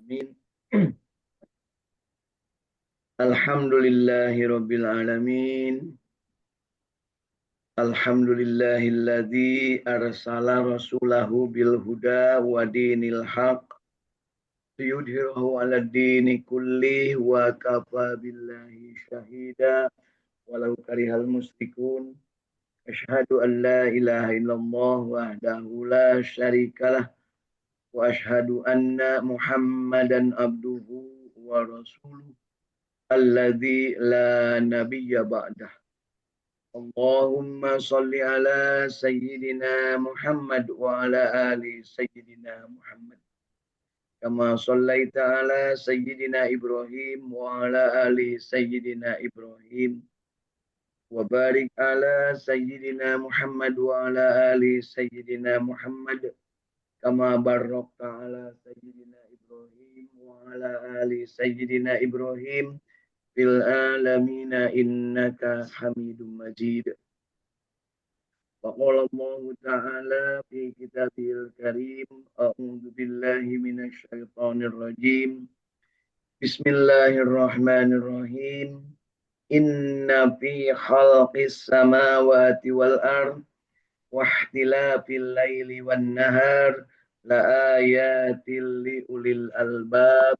Amin. Alhamdulillahirabbil alamin. Alhamdulillahilladzi arsala rasulahu bil huda wa dinil haq liyudhhirahu 'alad dini kulli wa kafa billahi syahida walau karihal musyrikun. Asyhadu an la ilaha illallah wahdahu la syarikalah wa asyhadu anna Muhammadan abduhu wa rasuluh alladzi la nabiyya ba'dah. Allahumma salli ala sayyidina Muhammad wa ala ali sayyidina Muhammad. Kama sallaita ala sayyidina Ibrahim wa ala ali sayyidina Ibrahim. Wa barik ala sayyidina Muhammad wa ala ali sayyidina Muhammad. Kama barakta ala sayyidina Ibrahim wa ala ali sayyidina Ibrahim fil alamina innaka Hamidum Majid. Waqala Allah Ta'ala fi kitabihil karim. A'udzu billahi minasy syaithanir rajim. Bismillahirrahmanirrahim. Inna fi khalqis samawati wal ard wa ikhtilafil laili wan nahar la ayatil li ulil albab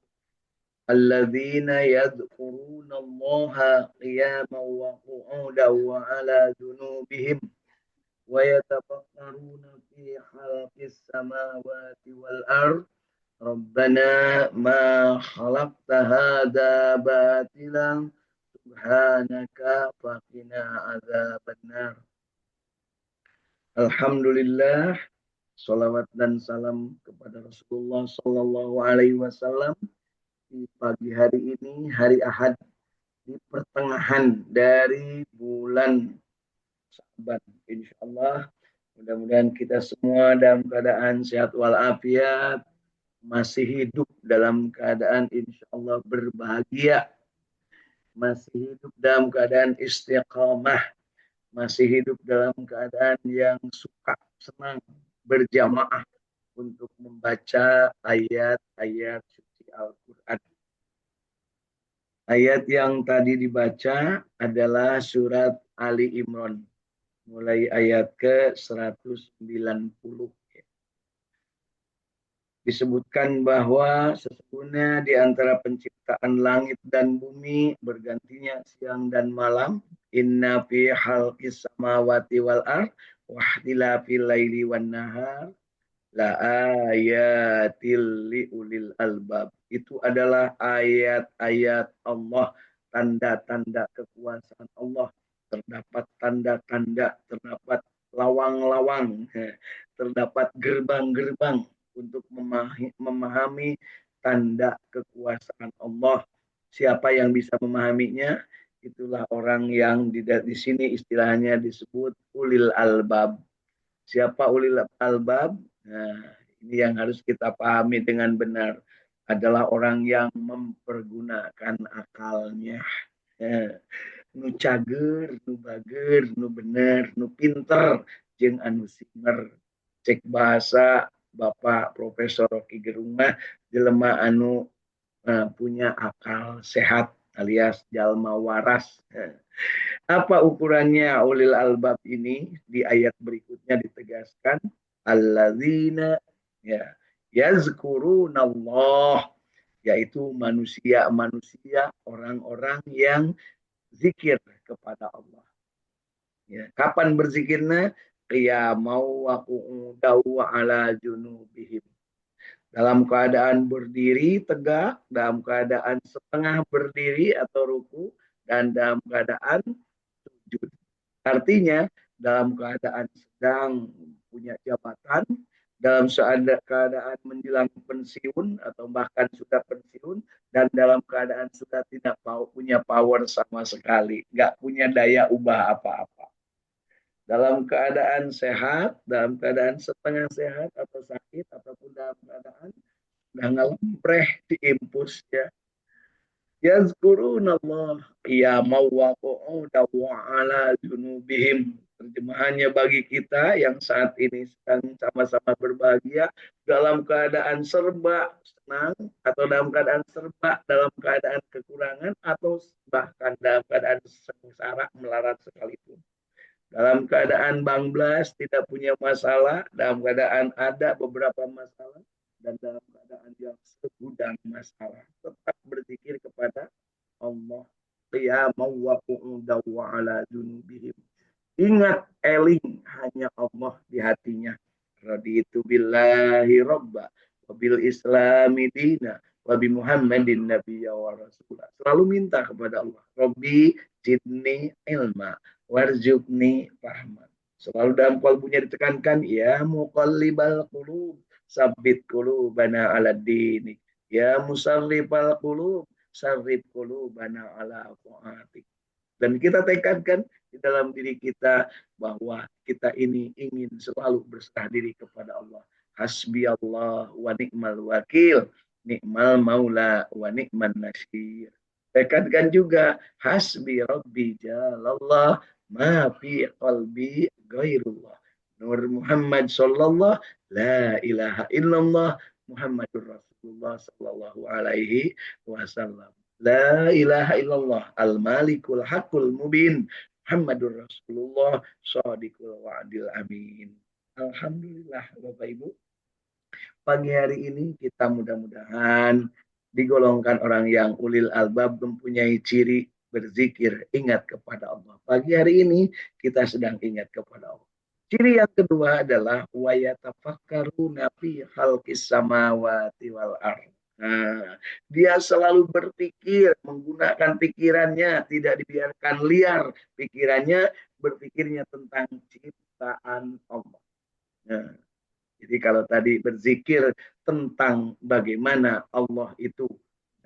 alladzina yadhkuruna Allaha qiyaman wa qu'udan wa 'ala junubihim wa yatafakkaruna fi khalqis samawati wal ard rabbana ma khalaqta hadza batilan subhanaka faqina adzabannar. Alhamdulillah, salawat dan salam kepada Rasulullah sallallahu alaihi wasallam di pagi hari ini, hari Ahad, di pertengahan dari bulan Sa'ban. Insyaallah mudah-mudahan kita semua dalam keadaan sehat walafiat, masih hidup dalam keadaan insyaallah berbahagia, masih hidup dalam keadaan istiqamah, masih hidup dalam keadaan yang suka, senang berjamaah untuk membaca ayat-ayat suci Al-Quran. Ayat yang tadi dibaca adalah surat Ali Imran, mulai ayat ke-190. Disebutkan bahwa sesungguhnya di antara penciptaan langit dan bumi, bergantinya siang dan malam, inna fi khalqis samawati wal ard wa ikhtilafil laili wan nahar la ayatil li ulil albab. Itu adalah ayat-ayat Allah, tanda-tanda kekuasaan Allah. Terdapat tanda-tanda, terdapat lawang-lawang, terdapat gerbang-gerbang untuk memahami tanda kekuasaan Allah. Siapa yang bisa memahaminya? Itulah orang yang di sini istilahnya disebut ulil albab. Siapa ulil albab? Nah, ini yang harus kita pahami dengan benar. Adalah orang yang mempergunakan akalnya. Nu cager, nu bager, nu bener, nu pinter, jeung anu simer. Cek bahasa Bapak Profesor Rocky Gerung mah jelema anu punya akal sehat alias jalma waras. Apa ukurannya ulil albab ini? Di ayat berikutnya ditegaskan alladzina ya yazkurunallah, yaitu manusia-manusia, orang-orang yang zikir kepada Allah. Ya, kapan berzikirnya? Qiyamau wa qu'udaw ala junubihim. Dalam keadaan berdiri tegak, dalam keadaan setengah berdiri atau ruku, dan dalam keadaan sujud. Artinya dalam keadaan sedang punya jabatan, dalam keadaan menjelang pensiun atau bahkan sudah pensiun, dan dalam keadaan sudah tidak punya power sama sekali, nggak punya daya ubah apa-apa. Dalam keadaan sehat, dalam keadaan setengah sehat atau sakit, ataupun dalam keadaan udah ngelempreh diimpus ya. Yazkurunallah qiyaman wa qu'udan wa ala junubihim. Terjemahannya bagi kita yang saat ini sedang sama-sama berbahagia dalam keadaan serba senang atau dalam keadaan serba dalam keadaan kekurangan atau bahkan dalam keadaan sengsara melarat sekalipun. Dalam keadaan banglas, tidak punya masalah, dalam keadaan ada beberapa masalah, dan dalam keadaan yang segudang masalah. Tetap berzikir kepada Allah. Qiyamau wa qu'udaw wa ala junubihim. Ingat eling hanya Allah di hatinya. Raditu billahi robba, wabil islami dina, wabi Muhammadin nabiyya wa rasulah. Selalu minta kepada Allah. Rabbi zidni ilma, warzuqni fahman. Selalu dalam qalbunya ditekankan, ya muqallibal qulub, sabbit qulubana ala dini. Ya musarrifal qulub, sarrif qulubana ala ta'atik. Dan kita tekankan di dalam diri kita bahwa kita ini ingin selalu berserah diri kepada Allah. Hasbi Allah wa ni'mal wakil, ni'mal maula wa ni'man nasir. Tekankan juga hasbi rabbi jalallah ma fi qalbi ghairullah. Nur Muhammad sallallahu la ilaha illallah Muhammadur Rasulullah sallallahu alaihi wasallam. La ilaha illallah al-malikul hakul mubin Muhammadur Rasulullah shadiqul wa'dil amin. Alhamdulillah Bapak Ibu. Pagi hari ini kita mudah-mudahan digolongkan orang yang ulil albab mempunyai ciri berzikir ingat kepada Allah. Pagi hari ini kita sedang ingat kepada Allah. Ciri yang kedua adalah wayatafakkaruna fi khalqis samawati wal ardh. Nah, dia selalu berpikir, menggunakan pikirannya, tidak dibiarkan liar pikirannya, berpikirnya tentang ciptaan Allah. Nah, jadi kalau tadi berzikir tentang bagaimana Allah itu,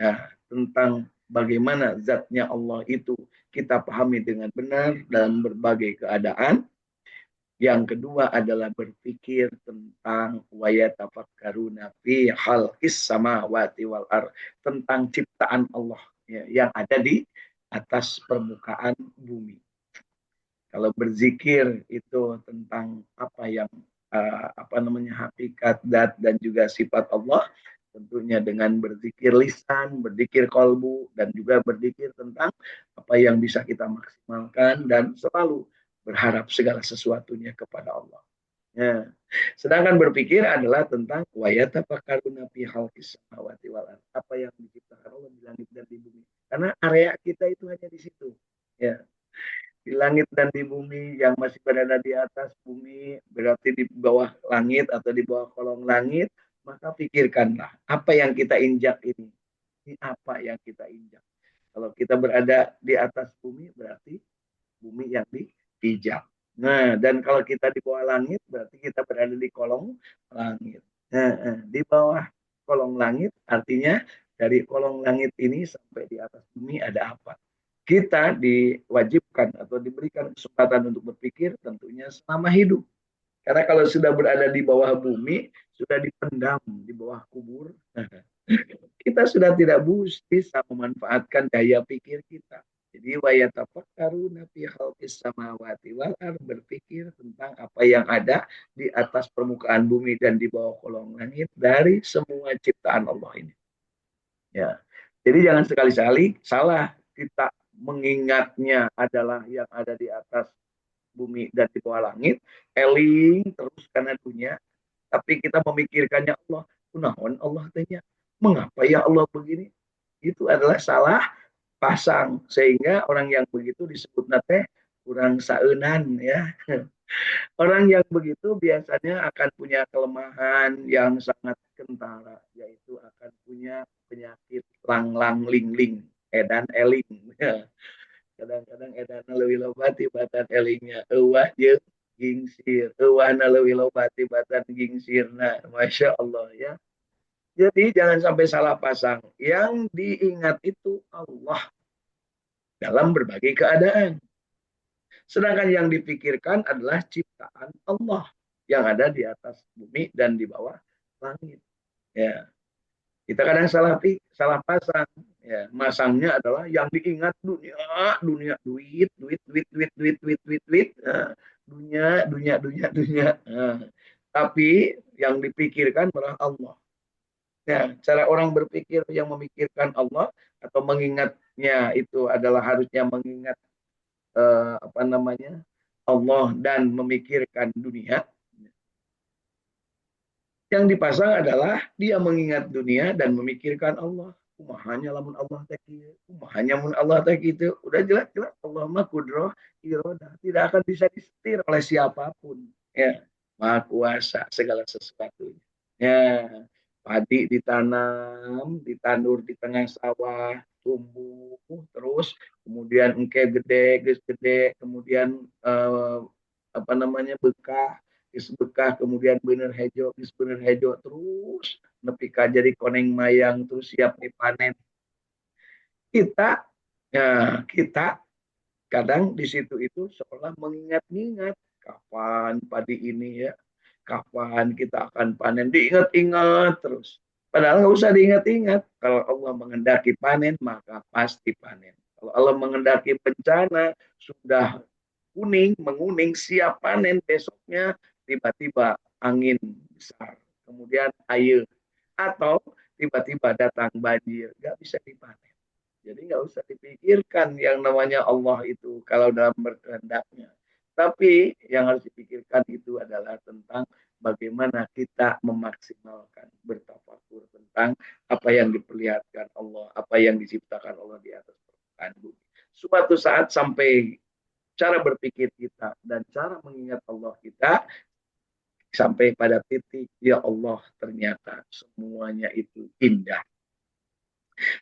nah, tentang bagaimana zatnya Allah itu kita pahami dengan benar dalam berbagai keadaan. Yang kedua adalah berpikir tentang wayatafakkaruna fi khalqis samawati wal ardh, tentang ciptaan Allah ya, yang ada di atas permukaan bumi. Kalau berzikir itu tentang apa yang hakikat dat dan juga sifat Allah, tentunya dengan berzikir lisan, berzikir kolbu, dan juga berzikir tentang apa yang bisa kita maksimalkan dan selalu berharap segala sesuatunya kepada Allah. Ya. Sedangkan berpikir adalah tentang wayatafakkaruna fi khalqis samawati wal ardh, apa yang diciptakan Allah di langit dan di bumi. Karena area kita itu hanya di situ. Ya. Di langit dan di bumi, yang masih berada di atas bumi berarti di bawah langit atau di bawah kolong langit, maka pikirkanlah apa yang kita injak ini. Ini apa yang kita injak. Kalau kita berada di atas bumi berarti bumi yang dipijak. Nah, dan kalau kita di bawah langit, berarti kita berada di kolong langit. Nah, di bawah kolong langit, artinya dari kolong langit ini sampai di atas bumi ada apa? Kita diwajibkan atau diberikan kesempatan untuk berpikir tentunya selama hidup. Karena kalau sudah berada di bawah bumi, sudah dipendam di bawah kubur, kita sudah tidak bisa memanfaatkan daya pikir kita. Jadi wayatafakkaruna fi khalqis samawati wal ardh, berpikir tentang apa yang ada di atas permukaan bumi dan di bawah kolong langit dari semua ciptaan Allah ini. Ya. Jadi jangan sekali-kali salah kita mengingatnya adalah yang ada di atas bumi dan di bawah langit, eling terus karena dunia, tapi kita memikirkannya Allah, kunaon Allah tanya, mengapa ya Allah begini? Itu adalah salah pasang, sehingga orang yang begitu disebut nate kurang saeunan ya. Orang yang begitu biasanya akan punya kelemahan yang sangat kentara, yaitu akan punya penyakit lang-lang ling-ling, edan eling. Kadang-kadang edan leuwih loba tibatan elingnya euwah jeung gingsir, euwahna leuwih loba tibatan gingsirna. Masya Allah ya. Jadi jangan sampai salah pasang. Yang diingat itu Allah dalam berbagai keadaan. Sedangkan yang dipikirkan adalah ciptaan Allah yang ada di atas bumi dan di bawah langit. Ya, kita kadang salah pasang. Ya, masangnya adalah yang diingat dunia, dunia, duit, duit, duit, duit, duit, duit, duit, duit. Nah, Dunia, dunia, dunia, dunia. Nah, tapi yang dipikirkan malah Allah. Ya, cara orang berpikir yang memikirkan Allah atau mengingatnya itu adalah harusnya mengingat apa namanya Allah dan memikirkan dunia. Yang dipasang adalah dia mengingat dunia dan memikirkan Allah. Umahanya lamun Allah tak kieu, umahanya mun Allah tak itu. Udah jelas-jelas Allah mah kudroh, irodah. Tidak akan bisa disetir oleh siapapun. Ya, maha kuasa segala sesuatu. Ya, padi ditanam, ditandur di tengah sawah, tumbuh terus, kemudian engke gede, gede, kemudian apa namanya bekah, bekah kemudian bener hejo terus nepi ka jadi koneng mayang terus siap dipanen kita ya kita kadang di situ itu seolah mengingat-ingat kapan padi ini ya kapan kita akan panen diingat-ingat terus padahal nggak usah diingat-ingat kalau Allah mengendaki panen maka pasti panen kalau Allah mengendaki bencana sudah menguning, siap panen besoknya tiba-tiba angin besar, kemudian air, atau tiba-tiba datang banjir, nggak bisa dipanen. Jadi nggak usah dipikirkan yang namanya Allah itu kalau dalam berkehendaknya. Tapi yang harus dipikirkan itu adalah tentang bagaimana kita memaksimalkan bertafakur tentang apa yang diperlihatkan Allah, apa yang diciptakan Allah di atas permukaan bumi. Suatu saat sampai cara berpikir kita dan cara mengingat Allah kita sampai pada titik ya Allah ternyata semuanya itu indah.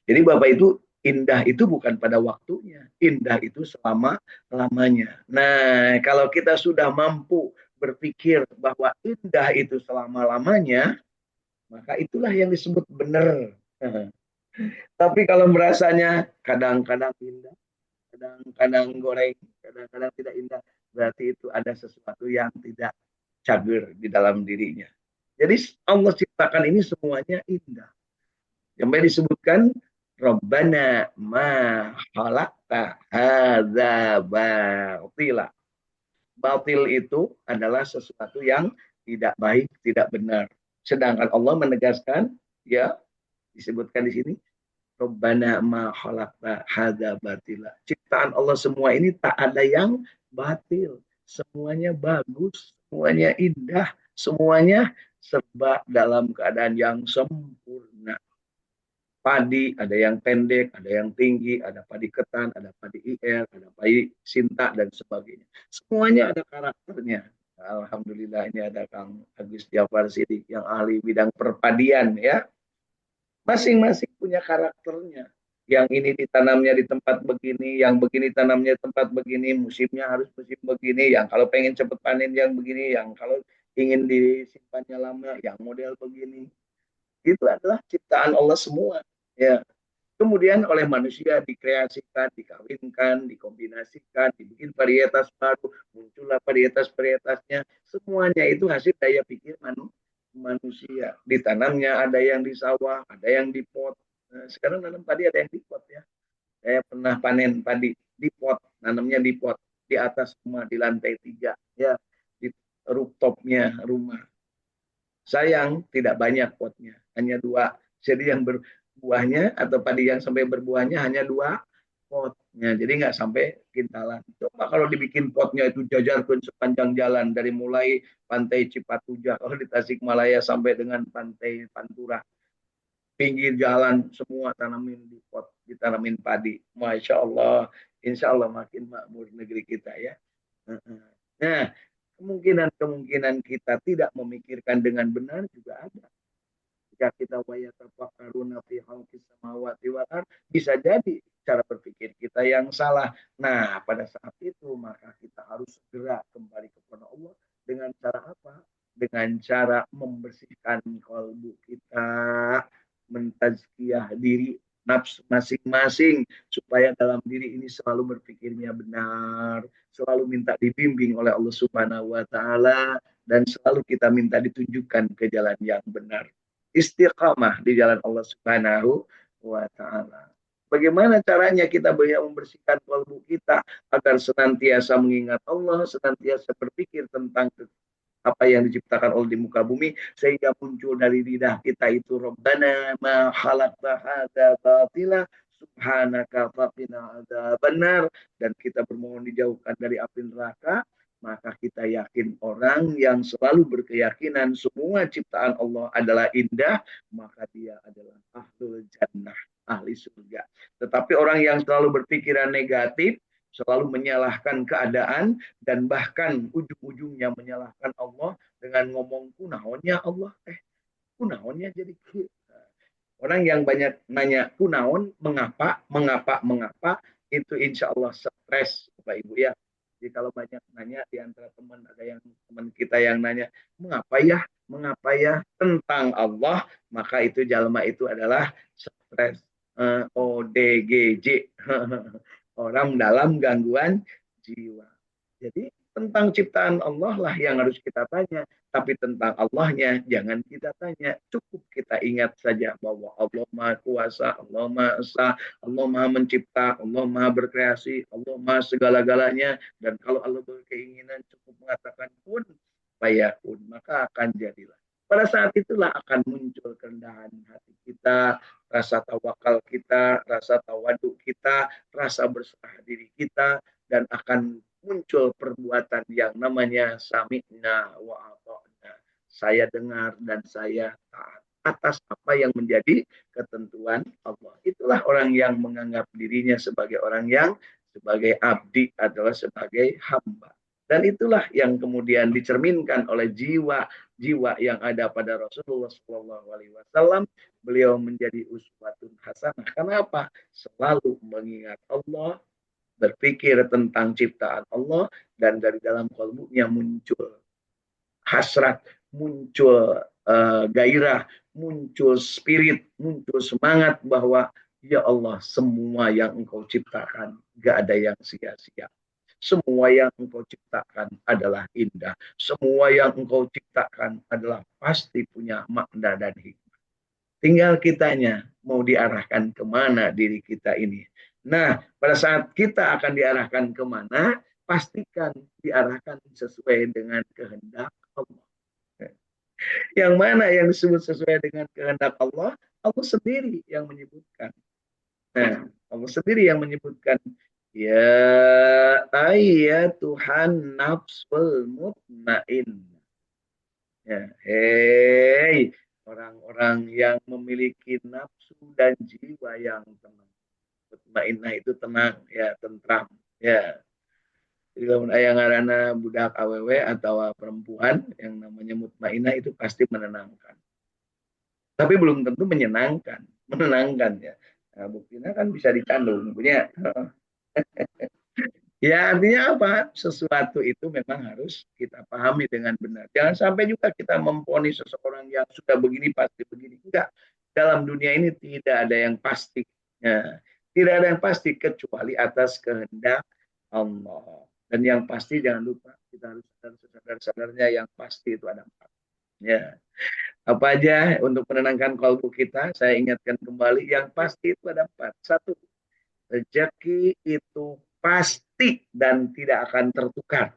Jadi Bapak itu indah itu bukan pada waktunya, indah itu selama lamanya. Nah, kalau kita sudah mampu berpikir bahwa indah itu selama lamanya, maka itulah yang disebut benar. Tapi kalau merasanya kadang-kadang indah, kadang-kadang goreng, kadang-kadang tidak indah, berarti itu ada sesuatu yang tidak cager di dalam dirinya. Jadi Allah ciptakan ini semuanya indah. Sampai disebutkan Rabbana ma khalaqta hadza batila. Batil itu adalah sesuatu yang tidak baik, tidak benar. Sedangkan Allah menegaskan, ya disebutkan di sini, Rabbana ma khalaqta hadza batila. Ciptaan Allah semua ini tak ada yang batil. Semuanya bagus, semuanya indah, semuanya serba dalam keadaan yang sempurna. Padi, ada yang pendek, ada yang tinggi, ada padi ketan, ada padi IR, ada padi sinta, dan sebagainya. Semuanya ada karakternya. Alhamdulillah ini ada Kang Agus Jafar Sidik yang ahli bidang perpadian ya. Masing-masing punya karakternya. Yang ini ditanamnya di tempat begini, yang begini tanamnya di tempat begini, musimnya harus musim begini, yang kalau pengen cepet panen yang begini, yang kalau ingin disimpannya lama, yang model begini. Itu adalah ciptaan Allah semua. Ya. Kemudian oleh manusia dikreasikan, dikawinkan, dikombinasikan, dibikin varietas baru, muncullah varietas-varietasnya. Semuanya itu hasil daya pikir manusia. Ditanamnya ada yang di sawah, ada yang di pot. Nah, sekarang nanam padi ada yang di pot ya. Saya pernah panen padi di pot, nanamnya di pot di atas rumah di lantai 3 ya di rooftopnya rumah. Sayang tidak banyak potnya, hanya 2. Jadi yang berbuahnya atau padi yang sampai berbuahnya hanya 2 potnya. Jadi nggak sampai kintalan. Coba kalau dibikin potnya itu jajarkan sepanjang jalan dari mulai pantai Cipatujah kalau di Tasikmalaya sampai dengan pantai Pantura. Pinggir jalan semua tanamin di pot, ditanamin padi. Masya Allah, insya Allah makin makmur negeri kita ya. Nah, kemungkinan kita tidak memikirkan dengan benar juga ada. Jika kita wayatafakkaruna fi khalqis samawati wal ard, bisa jadi cara berpikir kita yang salah. Nah, pada saat itu maka kita harus segera kembali kepada Allah dengan cara apa? Dengan cara membersihkan kalbu kita, mentazkiyah diri nafsu masing-masing supaya dalam diri ini selalu berpikirnya benar, selalu minta dibimbing oleh Allah Subhanahu wa taala dan selalu kita minta ditunjukkan ke jalan yang benar. Istiqamah di jalan Allah Subhanahu wa taala. Bagaimana caranya kita membersihkan kalbu kita agar senantiasa mengingat Allah, senantiasa berpikir tentang apa yang diciptakan Allah di muka bumi, sehingga muncul dari lidah kita itu Rabbana ma khalaqta hadza batila subhanaka faqina adzabannar, dan kita bermohon dijauhkan dari api neraka. Maka kita yakin orang yang selalu berkeyakinan semua ciptaan Allah adalah indah, maka dia adalah ahlul jannah, ahli surga. Tetapi orang yang selalu berpikiran negatif, selalu menyalahkan keadaan, dan bahkan ujung-ujungnya menyalahkan Allah dengan ngomong kunaonnya Allah kunaonnya jadi orang yang banyak nanya kunaon mengapa mengapa mengapa itu insya Allah stres Bapak Ibu ya. Jadi kalau banyak nanya di antara teman, ada yang teman kita yang nanya mengapa ya tentang Allah, maka itu jalma itu adalah stres, ODGJ. Orang dalam gangguan jiwa. Jadi tentang ciptaan Allah lah yang harus kita tanya. Tapi tentang Allahnya jangan kita tanya. Cukup kita ingat saja bahwa Allah Maha Kuasa, Allah Maha Esa, Allah Maha Mencipta, Allah Maha Berkreasi, Allah Maha segala-galanya. Dan kalau Allah berkeinginan cukup mengatakan pun, fayakun, maka akan jadilah. Pada saat itulah akan muncul kerendahan hati kita, rasa tawakal kita, rasa tawadu kita, rasa berserah diri kita, dan akan muncul perbuatan yang namanya sami'na wa ata'na. Saya dengar dan saya taat atas apa yang menjadi ketentuan Allah. Itulah orang yang menganggap dirinya sebagai orang yang sebagai abdi, adalah sebagai hamba. Dan itulah yang kemudian dicerminkan oleh jiwa yang ada pada Rasulullah SAW. Beliau menjadi uswatun hasanah. Kenapa? Selalu mengingat Allah, berpikir tentang ciptaan Allah, dan dari dalam kalbunya muncul hasrat, muncul gairah, muncul spirit, muncul semangat bahwa ya Allah, semua yang Engkau ciptakan gak ada yang sia-sia. Semua yang Engkau ciptakan adalah indah. Semua yang Engkau ciptakan adalah pasti punya makna dan hikmah. Tinggal kitanya mau diarahkan kemana diri kita ini. Nah, pada saat kita akan diarahkan kemana, pastikan diarahkan sesuai dengan kehendak Allah. Yang mana yang disebut sesuai dengan kehendak Allah? Allah sendiri yang menyebutkan. Nah, Allah sendiri yang menyebutkan, ya Tuhan nafsul mutmain. Ya, hei orang-orang yang memiliki nafsu dan jiwa yang tenang. Mutmainnah itu tenang, ya, tentram, ya. Jadi kalau ayah ngarana budak awewe atau perempuan yang namanya mutmainnah itu pasti menenangkan. Tapi belum tentu menyenangkan, menenangkan ya. Nah, buktinya kan bisa dikandung punya. Ya artinya apa? Sesuatu itu memang harus kita pahami dengan benar. Jangan sampai juga kita memponis seseorang yang sudah begini pasti begini. Enggak. Dalam dunia ini tidak ada yang pasti. Ya. Tidak ada yang pasti kecuali atas kehendak Allah. Dan yang pasti jangan lupa kita harus sadar-sadarnya yang pasti itu ada empat. Ya. Apa aja untuk menenangkan kalbu kita? Saya ingatkan kembali yang pasti itu ada empat. Satu, rezeki itu pasti dan tidak akan tertukar.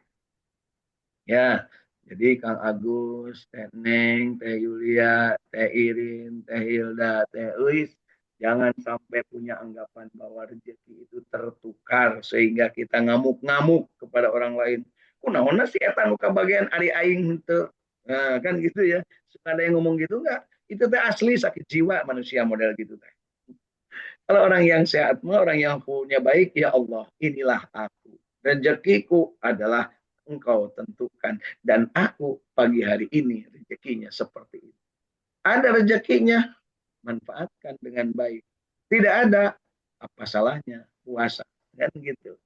Ya, jadi Kang Agus, Teh Neng, Teh Yulia, Teh Irin, Teh Hilda, Teh Uis, jangan sampai punya anggapan bahwa rezeki itu tertukar sehingga kita ngamuk-ngamuk kepada orang lain. Kunaon sih eta nu kabagian ari aing henteu. Nah, kan gitu ya. Suka ada yang ngomong gitu enggak? Itu teh asli sakit jiwa manusia model gitu teh. Kalau orang yang sehat, orang yang punya baik, ya Allah, inilah aku. Rezekiku adalah engkau tentukan. Dan aku pagi hari ini rezekinya seperti ini. Ada rezekinya, manfaatkan dengan baik. Tidak ada, apa salahnya puasa. Kan gitu.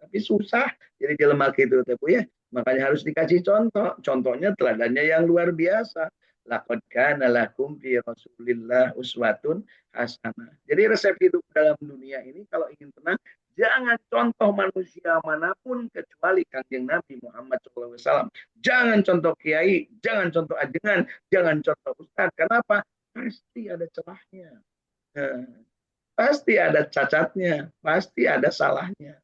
Tapi susah jadi jelema gitu ya. Makanya harus dikasih contoh. Contohnya teladannya yang luar biasa. Laqad kana lakum fi Rasulillah uswatun hasanah. Jadi resep hidup dalam dunia ini kalau ingin tenang, jangan contoh manusia manapun kecuali Kanjeng Nabi Muhammad SAW. Jangan contoh kiai, jangan contoh ajengan, jangan contoh ustaz. Kenapa? Pasti ada celahnya. pasti ada cacatnya, pasti ada salahnya.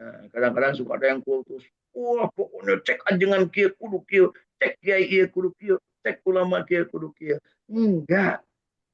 Nah, kadang-kadang suka ada yang kultus. Wah, pokoknya cek ajengan kia kudu kia, cek kiai kia kudu kia, cek ulama kia kudu kia. Enggak,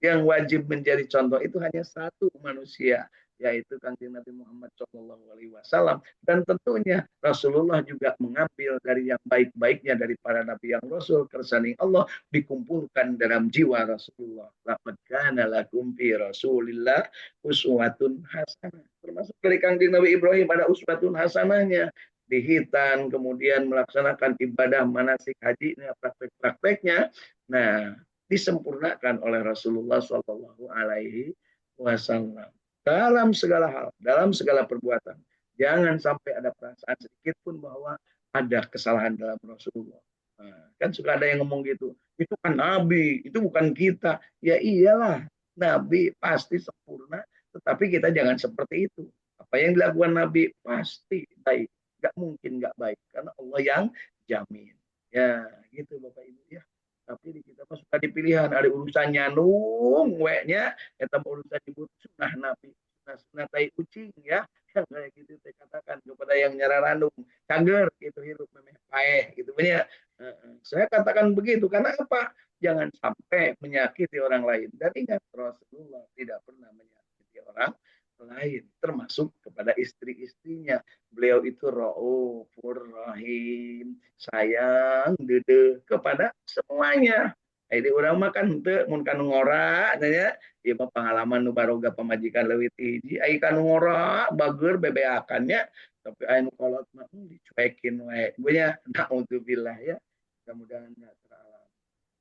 yang wajib menjadi contoh itu hanya satu manusia, yaitu Kanjeng Nabi Muhammad SAW. Dan tentunya Rasulullah juga mengambil dari yang baik-baiknya dari para nabi yang Rasul kersani Allah dikumpulkan dalam jiwa Rasulullah. Laqad kana lakum fi Rasulillah uswatun hasanah. Termasuk dari Kanjeng Nabi Ibrahim ada uswatun hasanahnya, dihitan, kemudian melaksanakan ibadah manasik hajinya, praktek-prakteknya. Nah, disempurnakan oleh Rasulullah Shallallahu Alaihi Wasallam dalam segala hal, dalam segala perbuatan. Jangan sampai ada perasaan sedikit pun bahwa ada kesalahan dalam Rasulullah. Nah, kan suka ada yang ngomong gitu, itu kan Nabi, itu bukan kita. Ya iyalah, Nabi pasti sempurna, tetapi kita jangan seperti itu. Apa yang dilakukan Nabi pasti baik, nggak mungkin nggak baik, karena Allah yang jamin. Ya, gitu Bapak Ibu ya. Tapi di kita mah suka dipilihan ada urusannya nung we-nya eta urusan ibu sunah nabi sunah tai ucing ya yang kayak gitu saya katakan kepada yang nyararanung cager gitu hirup memeh paeh gitu punya saya katakan begitu karena apa jangan sampai menyakiti orang lain dan ingat Rasulullah tidak pernah menyakiti orang lain termasuk kepada istri-istrinya beliau itu raufur rahim sayang dede kepada semuanya. Jadi orang makan henteu mun kanu ngora nya ieu mah pengalaman nu baroga pamajikan leuwih hiji ai kanu ngora bageur bebeakannya tapi aya nu kolot mah dicuekin we. Nya naudzubillah ya. Mudah-mudahan enggak teralami.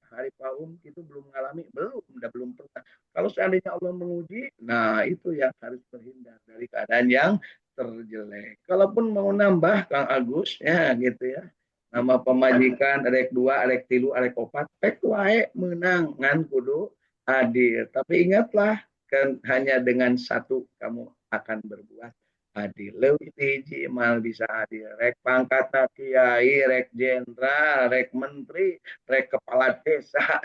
Hari Paum itu belum mengalami, belum pernah. Kalau seandainya Allah menguji, nah itu yang harus terhindar dari keadaan yang terjelek. Kalaupun mau nambah Kang Agus, ya gitu ya. Nama pemajikan, arek dua, arek tilu, arek opat, pek wae menang, ngan kudu adil. Tapi ingatlah, kan hanya dengan satu kamu akan berbuat adil. Leuwih hiji mal bisa adil. Rek pangkat kiai, rek jenderal, rek menteri, rek kepala desa.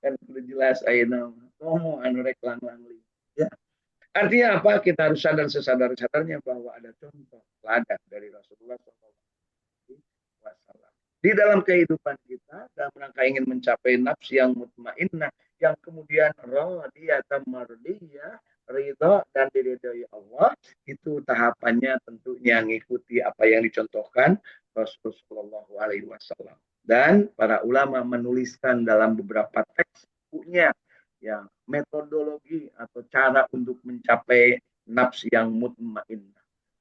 Kan udah jelas ayeuna mah anu rek lang-langling. Ya. Artinya apa? Kita harus sadar sesadar-sadarnya bahwa ada contoh teladan dari Rasulullah SAW. Di dalam kehidupan kita, dalam rangka ingin mencapai nafsi yang mutmainnah, yang kemudian radiyah mardiyah, ridha dan diridhoi Allah, itu tahapannya tentunya mengikuti apa yang dicontohkan Rasulullah SAW. Dan para ulama menuliskan dalam beberapa teks bukunya ya metodologi atau cara untuk mencapai nafsi yang mutmainnah.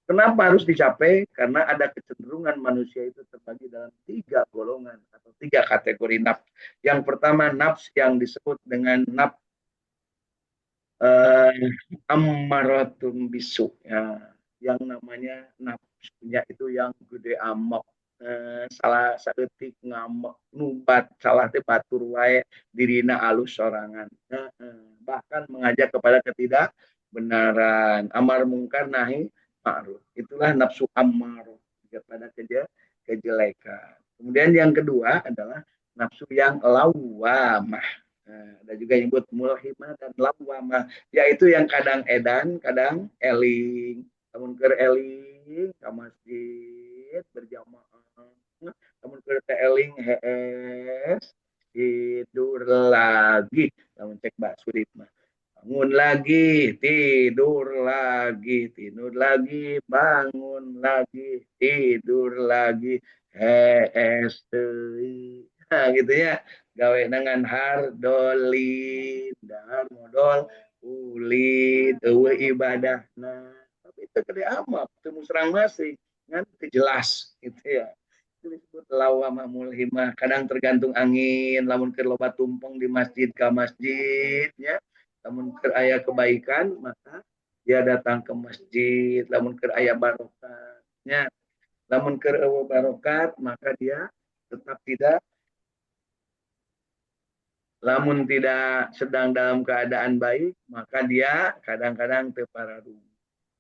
Kenapa harus dicapai? Karena ada kecenderungan manusia itu terbagi dalam tiga golongan atau tiga kategori nafs. Yang pertama nafs yang disebut dengan nafs ammaratun bisu. Ya, yang namanya nafsunya itu yang gede amok. Salah saeutik ngamuk nubat salah teh batur wae dirina alus sorangan. Bahkan mengajak kepada ketidakbenaran, amar mungkar nahi ma'ruf. Itulah nafsu ammarah kepada kejelekan. Kemudian yang kedua adalah nafsu yang lawamah. Ada juga yang disebut mulhimah dan lawamah, yaitu yang kadang edan, kadang eling. Namun ke eling ke masjid berjamaah, namun ke eling hees tidur lagi. Namun cek Mbak Surip mah bangun lagi, tidur lagi, bangun lagi, tidur lagi, hees nah gitu ya, gawe dengan hardolin, dahar modal, ulid, ibadah. Nah, tapi itu gede amat, temu serang masih, kan jelas gitu ya. Itu disebut lawamah mulhimah. Kadang tergantung angin, lamun ke loba tumpeng di masjid ke masjid, ya lamun keur aya kebaikan maka dia datang ke masjid lamun keur aya barokahnya lamun keur eueuh barokat maka dia tetap tidak lamun tidak sedang dalam keadaan baik maka dia kadang-kadang terparadu.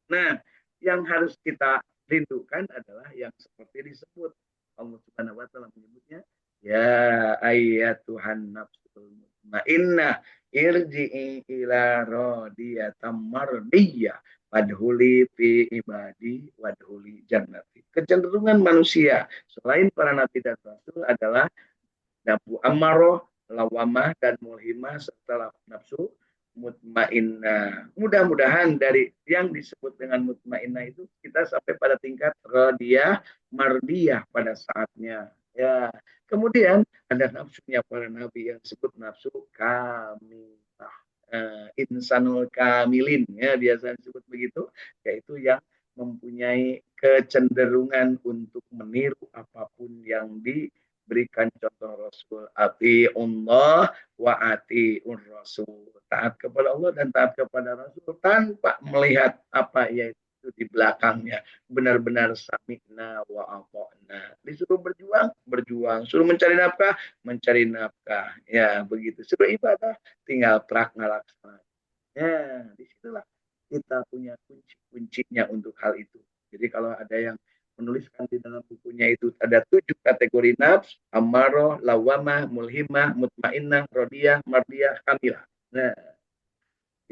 Nah, yang harus kita rindukan adalah yang seperti disebut Allah Subhanahu wa taala menyebutnya ya ayat Tuhan nafsul mutmainnah irji'i ila radiyatam mardiyah wadhuli fi ibadi wadhuli jannati. Kecenderungan manusia selain para nabi dan rasul adalah nafsu ammaroh, lawamah, dan mulhimah serta nafsu mutmainnah. Mudah-mudahan dari yang disebut dengan mutmainnah itu kita sampai pada tingkat radiyah, mardiyah pada saatnya. Ya, kemudian ada nafsunya para nabi yang disebut nafsu kamilah. Insanul kamilin ya biasa disebut begitu, yaitu yang mempunyai kecenderungan untuk meniru apapun yang berikan contoh Rasul. Ati Allah wa ati Rasul. Taat kepada Allah dan taat kepada Rasul tanpa melihat apa yaitu di belakangnya. Benar-benar sami'na wa ata'na. Disuruh berjuang, berjuang. Suruh mencari nafkah, mencari nafkah. Ya, begitu. Suruh ibadah, tinggal prak ngalaksana. Ya, disitulah kita punya kunci-kuncinya untuk hal itu. Jadi kalau ada yang menuliskan di dalam bukunya itu ada 7 kategori nafs, amarah, lawamah, mulhimah, mutmainnah, rodiyah, mardiyah, kamilah. Nah,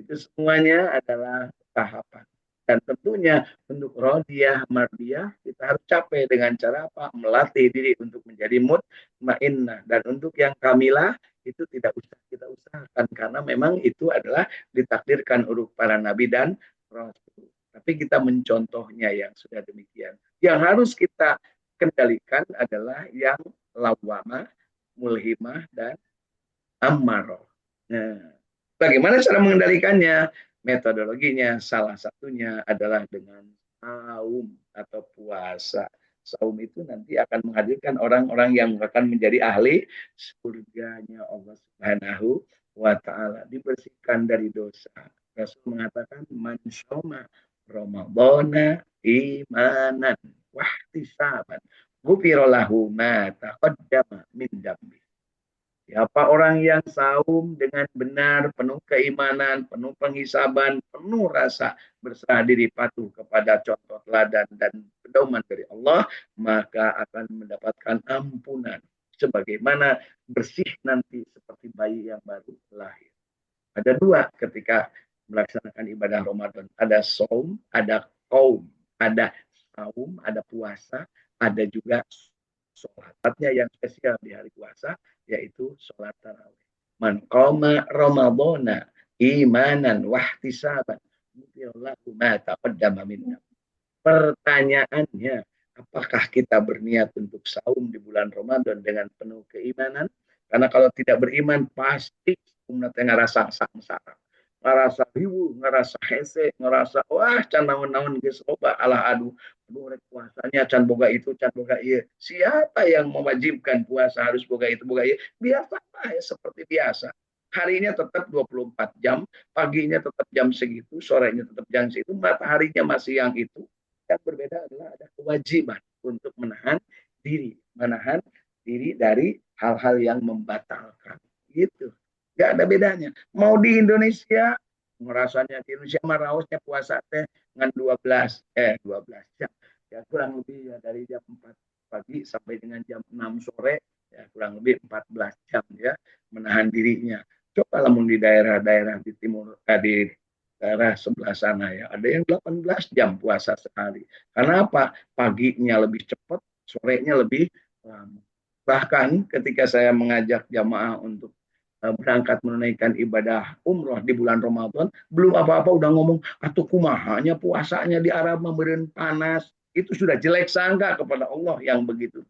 itu semuanya adalah tahapan. Dan tentunya untuk rodiyah, mardiyah, kita harus capai dengan cara apa? Melatih diri untuk menjadi mutmainnah. Dan untuk yang kamilah, itu tidak usah kita usahakan. Karena memang itu adalah ditakdirkan untuk para nabi dan rasul. Tapi kita mencontohnya yang sudah demikian. Yang harus kita kendalikan adalah yang lawamah, mulhimah, dan ammaroh. Nah, bagaimana cara mengendalikannya? Metodologinya salah satunya adalah dengan saum atau puasa. Saum itu nanti akan menghadirkan orang-orang yang akan menjadi ahli surganya Allah Subhanahu wa taala, dibersihkan dari dosa. Rasul mengatakan man syoma ramadhana imanan wahtisaban ghufira lahu ma taqaddama min dambi. Siapa orang yang saum dengan benar, penuh keimanan, penuh penghisaban, penuh rasa berserah diri patuh kepada contoh teladan dan pedoman dari Allah, maka akan mendapatkan ampunan. Sebagaimana bersih nanti seperti bayi yang baru lahir. Ada 2 ketika melaksanakan ibadah Ramadan. Ada saum, ada qaum. Ada saum, ada puasa, ada juga sholat. Artinya yang spesial di hari puasa yaitu sholat tarawih. Man qama ramadhana imanan wahtisaban ghufirallahu ma taqaddama min. Pertanyaannya, apakah kita berniat untuk saum di bulan Ramadan dengan penuh keimanan? Karena kalau tidak beriman pasti umat ngerasa samsara, ngerasa ribu, ngerasa hese, ngerasa wah can naon-naon geus loba alah aduh rek puasanya can boga itu can boga ieu. Siapa yang mewajibkan puasa harus boga itu boga ieu? Biasa ya seperti biasa. Harinya tetap 24 jam, paginya tetap jam segitu, sorenya tetap jam segitu, mataharinya masih yang itu. Yang berbeda adalah ada kewajiban untuk menahan diri dari hal-hal yang membatalkan. Gitu. Gak ada bedanya. Mau di Indonesia, merasanya di Indonesia maraosnya puasa teh dengan 12 jam. Ya kurang lebih ya dari jam 4 pagi sampai dengan jam 6 sore, ya kurang lebih 14 jam ya menahan dirinya. Coba lamun di daerah-daerah di timur, di daerah sebelah sana ya, ada yang 18 jam puasa sekali. Karena apa? Paginya lebih cepat, sorenya lebih lama. Bahkan ketika saya mengajak jamaah untuk berangkat menunaikan ibadah umroh di bulan Ramadan, belum apa-apa udah ngomong, atau kumahanya puasanya di Arab memberi panas, itu sudah jelek sangka kepada Allah yang begitu.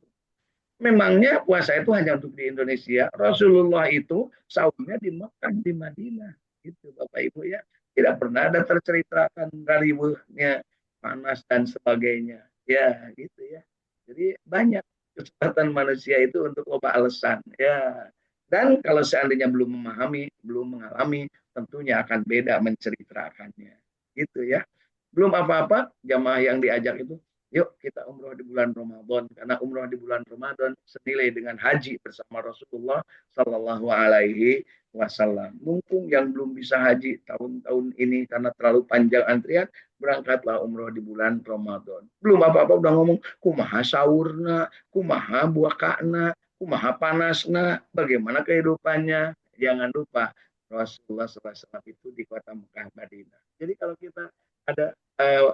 Memangnya puasa itu hanya untuk di Indonesia. Rasulullah itu sahurnya di Mekah, di Madinah. Itu Bapak Ibu ya. Tidak pernah ada terceritakan riweuhnya panas dan sebagainya. Ya, gitu ya. Jadi banyak kesempatan manusia itu untuk loba alasan. Ya. Dan kalau seandainya belum memahami, belum mengalami, tentunya akan beda menceritakannya. Gitu ya. Belum apa-apa, jamaah yang diajak itu yuk kita umroh di bulan Ramadan, karena umroh di bulan Ramadan senilai dengan haji bersama Rasulullah Sallallahu Alaihi Wasallam. Mumpung yang belum bisa haji tahun-tahun ini karena terlalu panjang antrian, berangkatlah umroh di bulan Ramadan. Belum apa-apa udah ngomong kumaha sahurna, kumaha buakana, kumaha panasna, bagaimana kehidupannya. Jangan lupa Rasulullah SAW itu di kota Mekah Madinah. Jadi kalau kita ada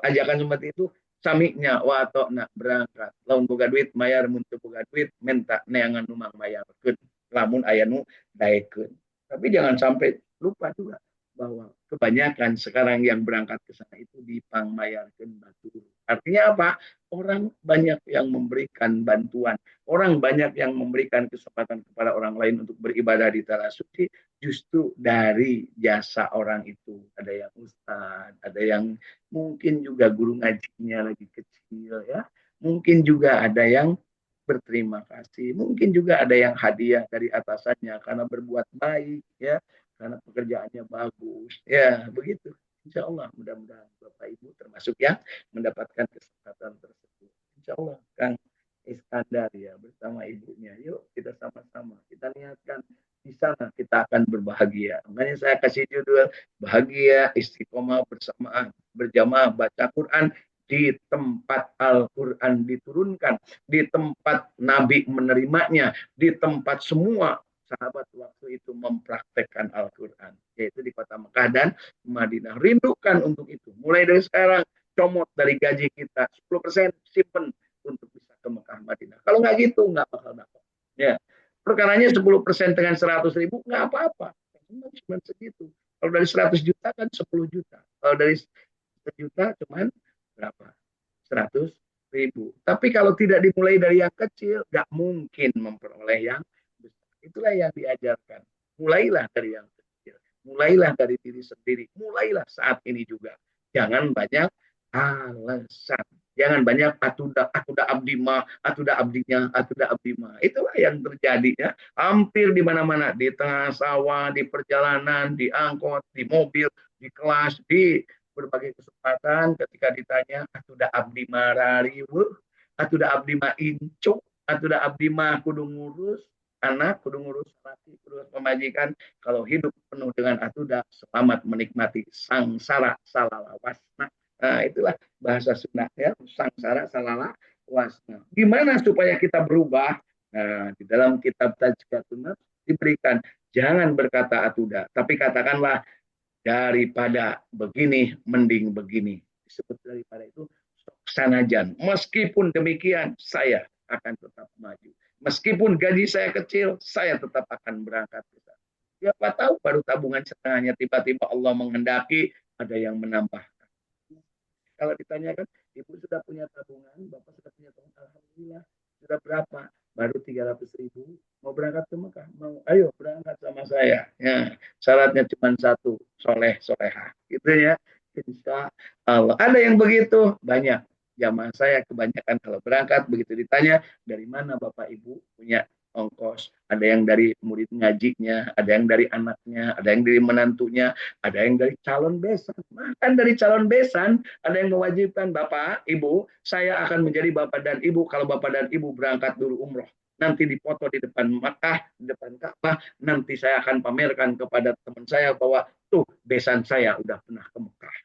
ajakan seperti itu, samiknya wa nak berangkat. Laun boga duit mayar muntu boga duit minta neangan numang mayarkeun. Lamun ayanu daekeun. Tapi jangan sampai lupa juga bahwa kebanyakan sekarang yang berangkat ke sana itu dipangmayarkeun batu. Artinya apa? Orang banyak yang memberikan bantuan, orang banyak yang memberikan kesempatan kepada orang lain untuk beribadah di tanah suci justru dari jasa orang itu. Ada yang ustadz, ada yang mungkin juga guru ngajinya lagi kecil ya. Mungkin juga ada yang berterima kasih. Mungkin juga ada yang hadiah dari atasannya karena berbuat baik ya, karena pekerjaannya bagus. Ya, begitu. Insya Allah mudah-mudahan Bapak Ibu termasuk yang mendapatkan kesempatan tersebut. Insya Allah Kang Iskandar ya bersama ibunya. Yuk kita sama-sama kita niatkan di sana kita akan berbahagia. Makanya saya kasih judul bahagia istiqomah bersamaan berjamaah baca Quran di tempat Al-Quran diturunkan, di tempat Nabi menerimanya, di tempat semua sahabat waktu itu mempraktekkan Al-Quran, yaitu di kota Mekah dan Madinah. Rindukan untuk itu. Mulai dari sekarang, comot dari gaji kita 10% simpen untuk bisa ke Mekah Madinah. Kalau nggak gitu, nggak bakal dapat. Ya. Perkaranya 10% dengan 100.000 nggak apa-apa. Cuma segitu. Kalau dari 100 juta kan 10 juta. Kalau dari 1 juta cuman berapa? 100.000. Tapi kalau tidak dimulai dari yang kecil, nggak mungkin memperoleh yang besar. Itulah yang diajarkan. Mulailah dari yang kecil. Mulailah dari diri sendiri. Mulailah saat ini juga. Jangan banyak alasan. Jangan banyak atuda abdima, atuda abdinya, atuda abdima. Itulah yang terjadi ya. Hampir di mana-mana, di tengah sawah, di perjalanan, di angkot, di mobil, di kelas, di berbagai kesempatan ketika ditanya atuda abdi marariweuh, atuda abdi ma incu, atuda abdi ma kudu ngurus anak, kudu ngurus laki, kudu pemajikan. Kalau hidup penuh dengan atuda, selamat menikmati sangsara salalawasna. Nah, itulah bahasa Sunda ya, sangsara salala wasna. Gimana supaya kita berubah? Nah, di dalam kitab Tazkiyatun Nafs diberikan jangan berkata atuda, tapi katakanlah daripada begini mending begini. Disebut daripada itu sanajan. Meskipun demikian saya akan tetap maju. Meskipun gaji saya kecil, saya tetap akan berangkat ke sana. Siapa tahu baru tabungan setengahnya tiba-tiba Allah menghendaki ada yang menambah. Kalau ditanyakan, ibu sudah punya tabungan, bapak sudah punya tabungan, alhamdulillah. Sudah berapa? Baru 300.000. Mau berangkat ke Mekah? Mau? Ayo berangkat sama saya. Ya, syaratnya cuma satu, soleh soleha. Gitu ya. Insya Allah. Ada yang begitu? Banyak. Jamaah saya kebanyakan kalau berangkat begitu ditanya dari mana bapak ibu punya ongkos, ada yang dari murid ngajinya, ada yang dari anaknya, ada yang dari menantunya, ada yang dari calon besan. Bahkan dari calon besan ada yang mewajibkan bapak, ibu, saya akan menjadi bapak dan ibu kalau bapak dan ibu berangkat dulu umroh. Nanti dipoto di depan Makkah, di depan Ka'bah, nanti saya akan pamerkan kepada teman saya bahwa tuh besan saya udah pernah ke Mekah.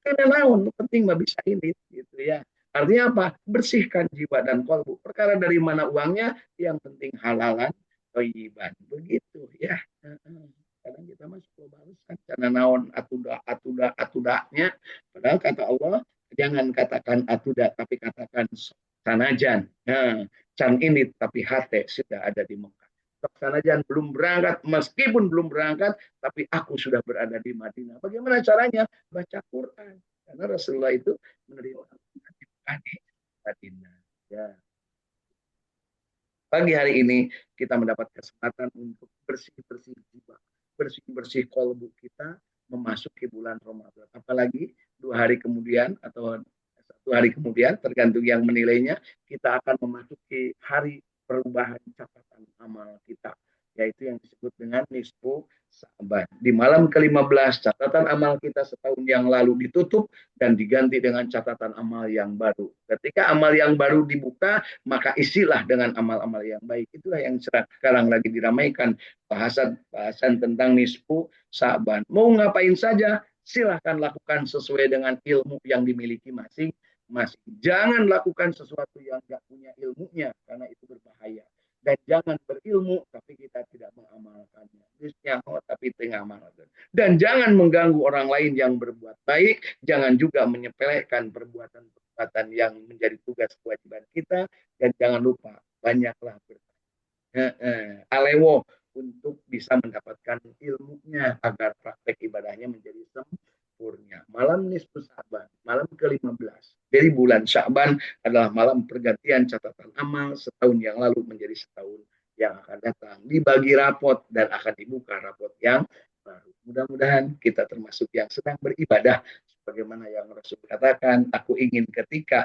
Karena naon, penting mah bisa ini, gitu ya. Artinya apa? Bersihkan jiwa dan kolbu. Perkara dari mana uangnya, yang penting halalan, toyiban. Begitu ya. Kadang kita masuk ke balas kan karena naon atudanya. Padahal kata Allah, jangan katakan atuda, tapi katakan sanajan. Nah, can ini tapi hati sudah ada di Mekah. Sanajan belum berangkat, meskipun belum berangkat, tapi aku sudah berada di Madinah. Bagaimana caranya? Baca Quran. Karena Rasulullah itu menerima di Madinah. Ya. Pagi hari ini kita mendapat kesempatan untuk bersih-bersih jiwa, bersih-bersih kolbu kita memasuki bulan Ramadan. Apalagi 2 hari kemudian atau 1 hari kemudian, tergantung yang menilainya, kita akan memasuki hari perubahan catatan amal kita, yaitu yang disebut dengan nisfu Sa'ban. Di malam ke-15, catatan amal kita setahun yang lalu ditutup dan diganti dengan catatan amal yang baru. Ketika amal yang baru dibuka, maka isilah dengan amal-amal yang baik. Itulah yang sekarang lagi diramaikan, bahasan tentang nisfu Sa'ban. Mau ngapain saja, silahkan lakukan sesuai dengan ilmu yang dimiliki masing-masing. Jangan lakukan sesuatu yang nggak punya ilmunya, karena itu berbahaya. Dan jangan berilmu tapi kita tidak mengamalkannya. Nyaho tapi tengah amalkan. Dan jangan mengganggu orang lain yang berbuat baik. Jangan juga menyepelekan perbuatan-perbuatan yang menjadi tugas kewajiban kita. Dan jangan lupa banyaklah bertanya. Alewo untuk bisa mendapatkan ilmunya agar praktek ibadahnya menjadi sempurna. Malam nisfu Sa'ban, malam ke-15 dari bulan Sya'ban adalah malam pergantian catatan amal setahun yang lalu menjadi setahun yang akan datang. Dibagi rapot dan akan dibuka rapot yang baru. Mudah-mudahan kita termasuk yang sedang beribadah sebagaimana yang Rasul katakan, aku ingin ketika